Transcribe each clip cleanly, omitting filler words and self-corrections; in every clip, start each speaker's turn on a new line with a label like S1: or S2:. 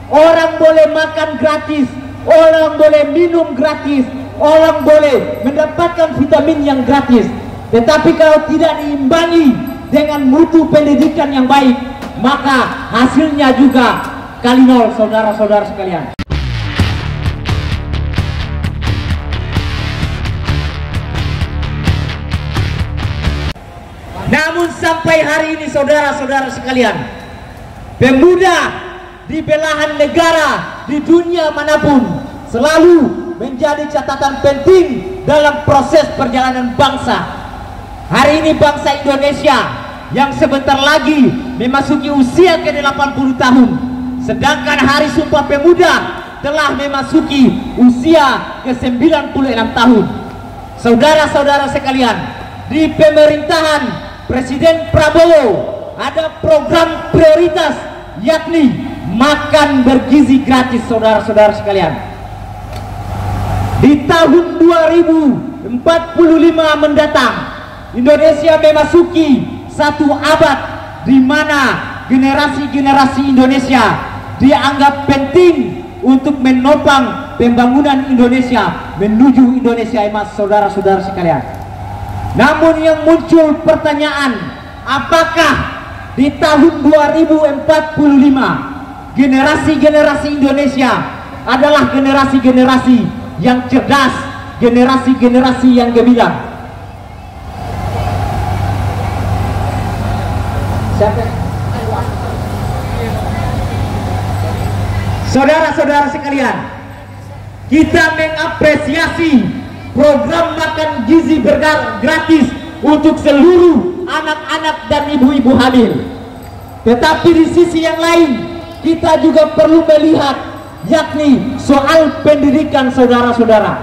S1: Orang boleh makan gratis, orang boleh minum gratis, orang boleh mendapatkan vitamin yang gratis. Tetapi kalau tidak diimbangi dengan mutu pendidikan yang baik, maka hasilnya juga kali nol, saudara-saudara sekalian. Namun sampai hari ini, saudara-saudara sekalian, pemuda di belahan negara di dunia manapun selalu menjadi catatan penting dalam proses perjalanan bangsa. Hari ini bangsa Indonesia yang sebentar lagi memasuki usia ke-80 tahun, sedangkan Hari Sumpah Pemuda telah memasuki usia ke-96 tahun. Saudara-saudara sekalian, di pemerintahan Presiden Prabowo ada program prioritas, yakni makan bergizi gratis, saudara-saudara sekalian. Di tahun 2045 mendatang, Indonesia memasuki satu abad di mana generasi-generasi Indonesia dianggap penting untuk menopang pembangunan Indonesia menuju Indonesia emas, saudara-saudara sekalian. Namun yang muncul pertanyaan, apakah di tahun 2045 generasi-generasi Indonesia adalah generasi-generasi yang cerdas, generasi-generasi yang gemilang? Saudara-saudara sekalian, kita mengapresiasi program makan gizi gratis untuk seluruh anak-anak dan ibu-ibu hamil. Tetapi di sisi yang lain, kita juga perlu melihat, yakni soal pendidikan, saudara-saudara.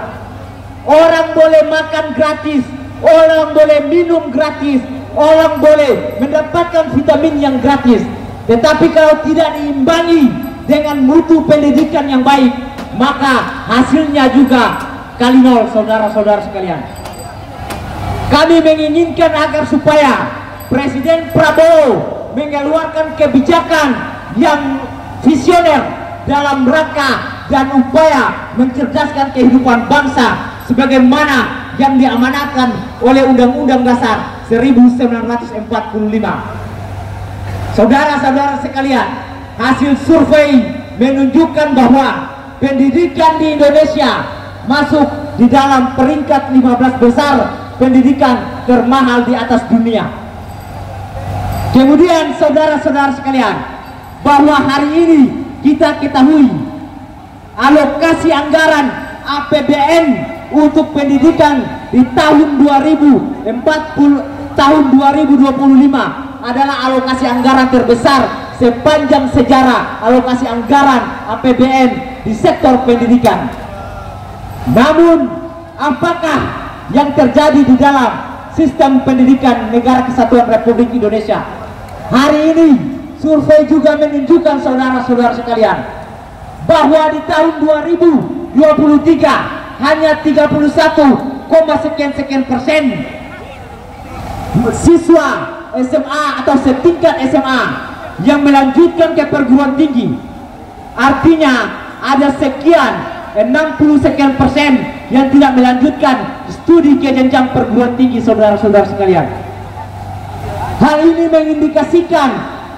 S1: Orang boleh makan gratis, orang boleh minum gratis, orang boleh mendapatkan vitamin yang gratis. Tetapi kalau tidak diimbangi dengan mutu pendidikan yang baik, maka hasilnya juga kali nol, saudara-saudara sekalian. Kami menginginkan agar supaya Presiden Prabowo mengeluarkan kebijakan yang visioner dalam rangka dan upaya mencerdaskan kehidupan bangsa sebagaimana yang diamanatkan oleh Undang-Undang Dasar 1945. Saudara-saudara sekalian, hasil survei menunjukkan bahwa pendidikan di Indonesia masuk di dalam peringkat 15 besar pendidikan termahal di atas dunia. Kemudian saudara-saudara sekalian, bahwa hari ini kita ketahui alokasi anggaran APBN untuk pendidikan di tahun 2025 adalah alokasi anggaran terbesar sepanjang sejarah alokasi anggaran APBN di sektor pendidikan. Namun, apakah yang terjadi di dalam sistem pendidikan Negara Kesatuan Republik Indonesia? Hari ini, survei juga menunjukkan, saudara-saudara sekalian, bahwa di tahun 2023 hanya 31,sekian% siswa SMA atau setingkat SMA yang melanjutkan ke perguruan tinggi. Artinya, ada 60% yang tidak melanjutkan studi ke jenjang perguruan tinggi, saudara-saudara sekalian. Hal ini mengindikasikan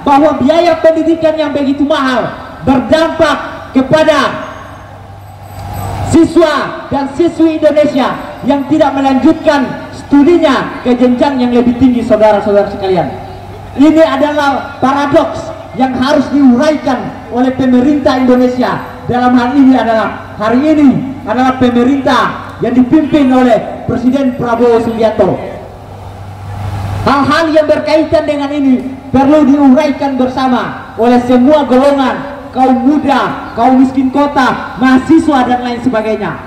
S1: bahwa biaya pendidikan yang begitu mahal berdampak kepada siswa dan siswi Indonesia yang tidak melanjutkan studinya ke jenjang yang lebih tinggi, saudara-saudara sekalian. Ini adalah paradoks yang harus diuraikan oleh pemerintah Indonesia. Dalam hal ini adalah hari ini adalah pemerintah yang dipimpin oleh Presiden Prabowo Subianto. Hal-hal yang berkaitan dengan ini perlu diuraikan bersama oleh semua golongan, kaum muda, kaum miskin kota, mahasiswa dan lain sebagainya.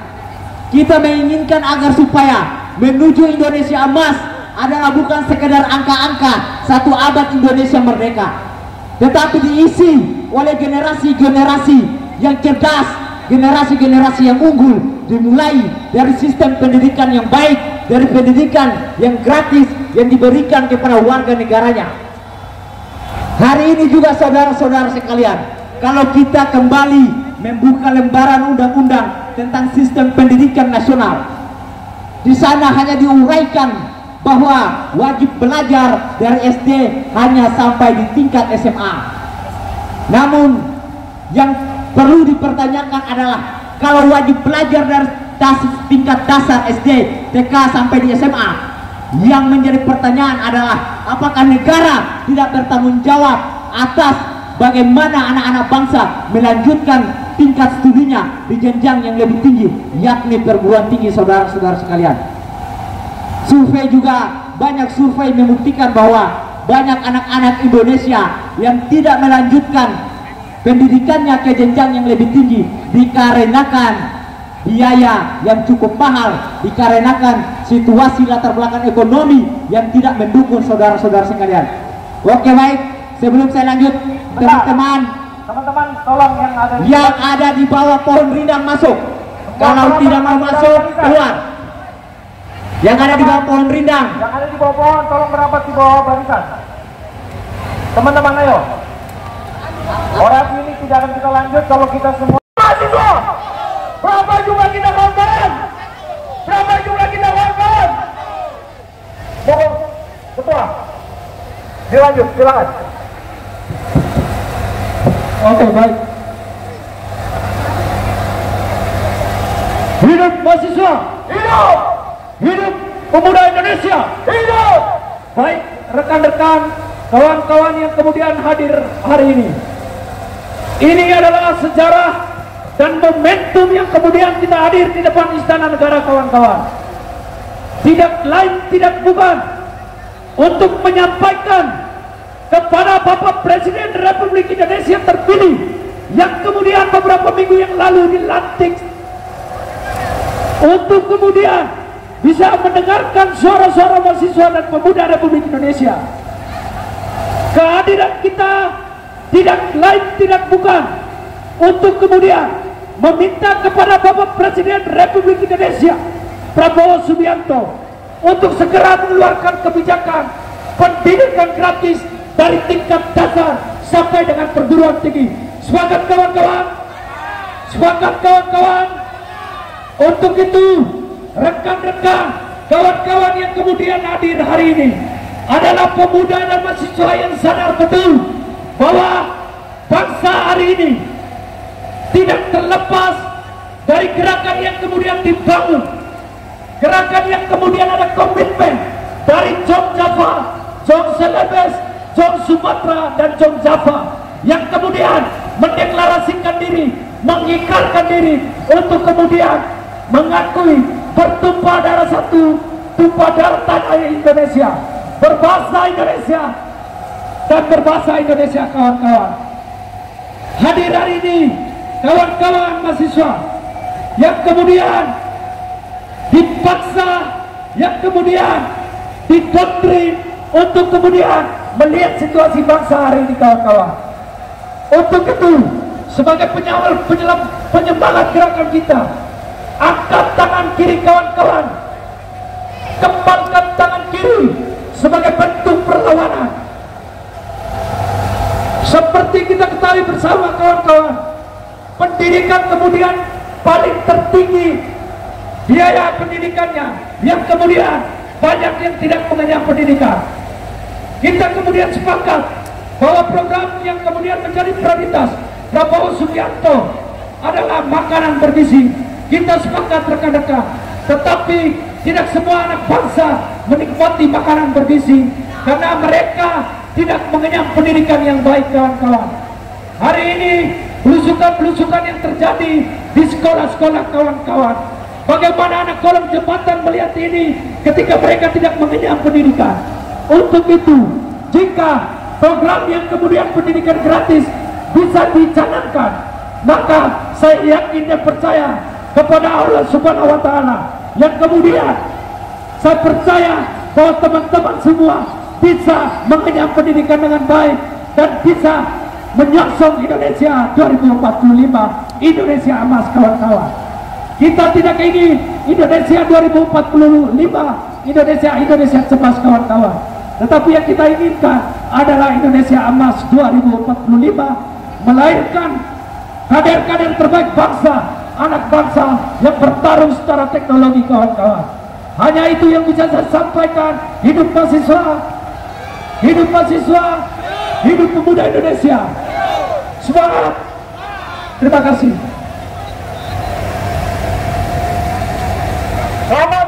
S1: Kita menginginkan agar supaya menuju Indonesia emas adalah bukan sekedar angka-angka satu abad Indonesia merdeka, tetapi diisi oleh generasi-generasi yang cerdas, generasi-generasi yang unggul, dimulai dari sistem pendidikan yang baik, dari pendidikan yang gratis yang diberikan kepada warga negaranya. Hari ini juga saudara-saudara sekalian, kalau kita kembali membuka lembaran undang-undang tentang sistem pendidikan nasional. Di sana hanya diuraikan bahwa wajib belajar dari SD hanya sampai di tingkat SMA. Namun yang perlu dipertanyakan adalah kalau wajib belajar dari tingkat dasar SD, TK sampai di SMA, yang menjadi pertanyaan adalah apakah negara tidak bertanggung jawab atas bagaimana anak-anak bangsa melanjutkan tingkat studinya di jenjang yang lebih tinggi, yakni perguruan tinggi, saudara-saudara sekalian. Survei juga, banyak survei membuktikan bahwa banyak anak-anak Indonesia yang tidak melanjutkan pendidikannya ke jenjang yang lebih tinggi dikarenakan biaya yang cukup mahal, dikarenakan situasi latar belakang ekonomi yang tidak mendukung, saudara-saudara sekalian. Oke, baik, sebelum saya lanjut, teman-teman tolong yang ada di bawah pohon rindang masuk. Kalau tidak mau masuk, keluar. Yang ada di bawah pohon rindang,
S2: yang ada di bawah pohon, tolong merapat di bawah barisan. Teman-teman, ayo. Orasi ini tidak akan kita lanjut kalau kita semua mahasiswa. Berapa jumlah kita korban? Berapa jumlah kita korban? Mohon ketua dilanjut, silakan.
S1: Oke, baik. Hidup mahasiswa,
S2: Hidup!
S1: hidup pemuda Indonesia,
S2: Hidup!
S1: baik rekan-rekan, kawan-kawan yang kemudian hadir hari ini. Ini adalah sejarah dan momentum yang kemudian kita hadir di depan Istana Negara, kawan-kawan. Tidak lain, tidak bukan untuk menyampaikan kepada Bapak Presiden Republik Indonesia terpilih yang kemudian beberapa minggu yang lalu dilantik, untuk kemudian bisa mendengarkan suara-suara mahasiswa dan pemuda Republik Indonesia. Kehadiran kita tidak lain, tidak bukan untuk kemudian meminta kepada Bapak Presiden Republik Indonesia Prabowo Subianto untuk segera mengeluarkan kebijakan pendidikan gratis dari tingkat dasar sampai dengan perguruan tinggi. Semangat kawan-kawan, semangat kawan-kawan. Untuk itu rekan-rekan, kawan-kawan yang kemudian hadir hari ini adalah pemuda dan mahasiswa yang sadar betul bahwa bangsa hari ini tidak terlepas dari gerakan yang kemudian dibangun, gerakan yang kemudian ada komitmen dari Jong Java, Jong Celebes, Jong Sumatera, dan Jong Java yang kemudian mendeklarasikan diri, mengikrarkan diri untuk kemudian mengakui bertumpah darah satu, tumpah darah tanah Indonesia, berbahasa Indonesia dan berbahasa Indonesia, kawan-kawan. Hadir hari ini kawan-kawan mahasiswa yang kemudian dipaksa, yang kemudian didoktrin untuk kemudian melihat situasi bangsa hari ini, kawan-kawan. Untuk itu, sebagai penyemangat gerakan kita, angkat tangan kiri, kawan-kawan, kembangkan tangan kiri sebagai bentuk perlawanan. Seperti kita ketahui bersama, kawan-kawan, pendidikan kemudian paling tertinggi biaya pendidikannya, yang kemudian banyak yang tidak mengenyam pendidikan. Kita kemudian sepakat bahwa program yang kemudian menjadi prioritas Prabowo Subianto adalah makanan bergizi. Kita sepakat, rekan-rekan, tetapi tidak semua anak bangsa menikmati makanan bergizi karena mereka tidak mengenyam pendidikan yang baik, kawan-kawan. Hari ini belusukan-belusukan yang terjadi di sekolah-sekolah, kawan-kawan. Bagaimana anak kolong jembatan melihat ini ketika mereka tidak mengenyam pendidikan. Untuk itu, jika program yang kemudian pendidikan gratis bisa dicanangkan, maka saya yakin dan percaya kepada Allah Subhanahu wa Ta'ala, yang kemudian saya percaya bahwa teman-teman semua bisa mengenyam pendidikan dengan baik dan bisa menyongsong Indonesia 2045, Indonesia emas, kawan-kawan. Kita tidak ingin Indonesia 2045 Indonesia cemas, kawan-kawan, tetapi yang kita inginkan adalah Indonesia emas 2045,
S3: melahirkan kader-kader terbaik bangsa, anak bangsa yang bertarung secara teknologi, kawan-kawan. Hanya itu yang bisa saya sampaikan. Hidup mahasiswa, hidup mahasiswa, hidup pemuda Indonesia. Semangat. Terima kasih.
S2: Selamat